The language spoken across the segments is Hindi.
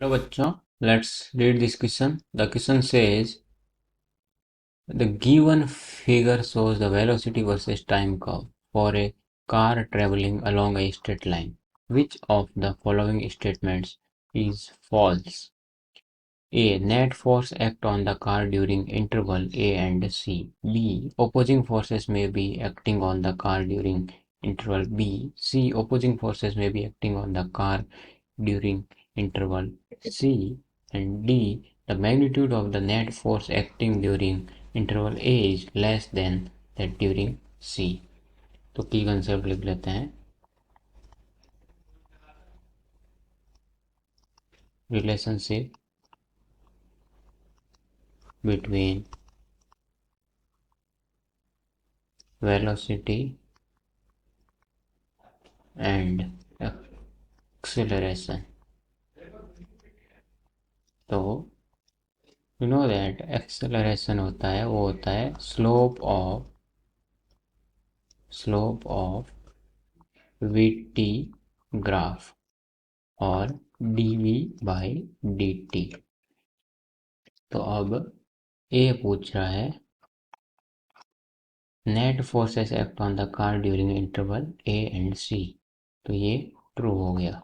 Hello bachcho, let's read this question. The question says the given figure shows the velocity versus time curve for a car traveling along a straight line. Which of the following statements is false? A. Net force act on the car during interval A and C. B. Opposing forces may be acting on the car during interval B. C. Opposing forces may be acting on the car during interval C. And D. The magnitude of the net force acting during interval A is less than that during C. तो की कंसेप्ट लिख लेते हैं. Relationship between velocity and acceleration. तो यू नो दैट एक्सेलरेशन होता है, वो होता है slope of V T graph और dv बाई dt. तो अब ए पूछ रहा है net forces act on the car during interval A and C. तो ये ट्रू हो गया.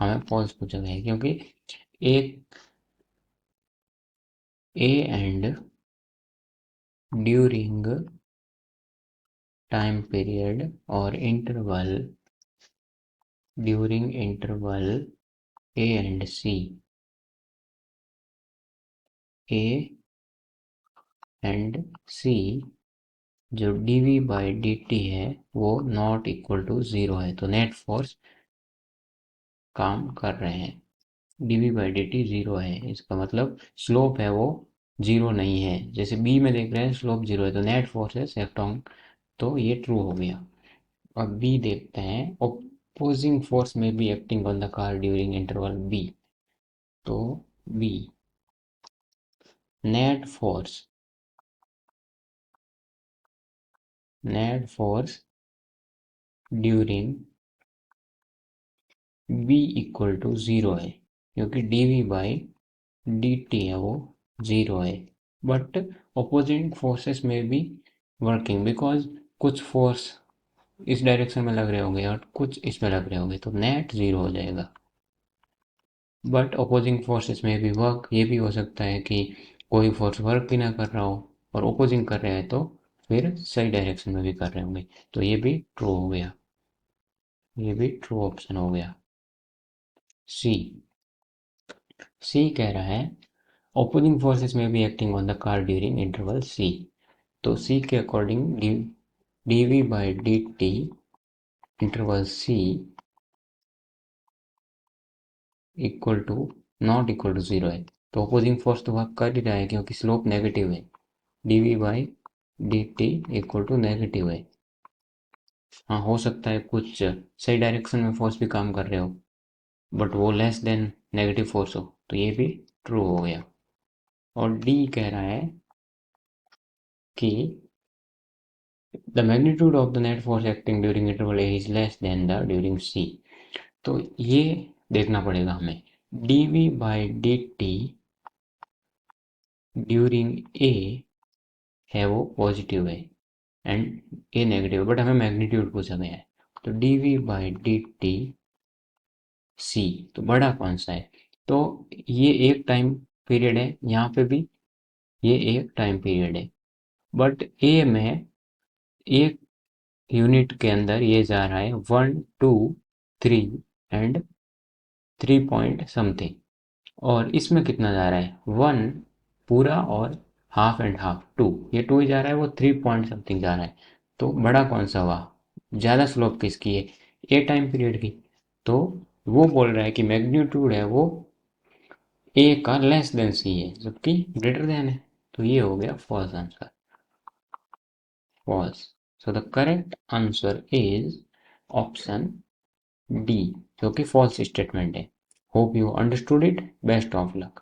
हमें फॉल्स पूछा गया है क्योंकि एक A and during time period और interval during interval A and C, A and C जो dv बाई dt है वो नॉट इक्वल टू ज़ीरो है. तो नेट फोर्स काम कर रहे हैं. dv बाई dt ज़ीरो है, इसका मतलब स्लोप है वो ज़ीरो नहीं है. जैसे b में देख रहे हैं स्लोप ज़ीरो है तो नेट फोर्स है सेक्टोन. तो ये ट्रू हो गया. अब b देखते हैं. ऑपोजिंग फोर्स में B acting on the car during interval b. तो b net force during b equal to zero है क्योंकि dv बाई dt है वो ज़ीरो है. बट अपोजिंग फोर्सेस में भी वर्किंग बिकॉज कुछ फोर्स इस डायरेक्शन में लग रहे होंगे और कुछ इसमें लग रहे होंगे तो नेट ज़ीरो हो जाएगा. बट अपोजिंग फोर्सेस में भी वर्क, ये भी हो सकता है कि कोई फोर्स वर्क भी ना कर रहा हो और अपोजिंग कर रहे हैं तो फिर सही डायरेक्शन में भी कर रहे होंगे. तो ये भी ट्रू हो गया. ये भी ट्रू ऑप्शन हो गया. सी कह रहा है opposing forces may be acting on the car during interval C. तो C के according dv by dt interval C equal to not equal to zero है. तो अपोजिंग फोर्स तो वर्क कर ही रहा है क्योंकि स्लोप नेगेटिव है. dv by dt equal to negative है. हाँ, हो सकता है कुछ सही डायरेक्शन में फोर्स भी काम कर रहे हो बट वो लेस देन नेगेटिव फोर्स हो. तो ये भी ट्रू हो गया. और डी कह रहा है कि the magnitude of the net force acting during interval A is less than the during C. तो ये देखना पड़ेगा हमें. dv by dt during A है वो पॉजिटिव है एंड A नेगेटिव, बट हमें मैग्नीट्यूड पूछा गया है. तो dv by dt C, तो बड़ा कौन सा है. तो ये एक टाइम पीरियड है, यहाँ पे भी ये एक टाइम पीरियड है. बट A में एक यूनिट के अंदर ये जा रहा है 1 2 3 एंड 3 पॉइंट समथिंग. और इसमें कितना जा रहा है 1 पूरा और हाफ एंड हाफ 2. ये 2 ही जा रहा है, वो 3 पॉइंट समथिंग जा रहा है. तो बड़ा कौन सा हुआ, ज़्यादा स्लोप किसकी है, ए टाइम पीरियड की. तो वो बोल रहा है कि मैग्नीट्यूड है वो ए का लेस देन सी है जबकि ग्रेटर देन है. तो ये हो गया false answer. False. So the correct answer is option D जो कि फॉल्स स्टेटमेंट है. Hope you understood it. Best of luck.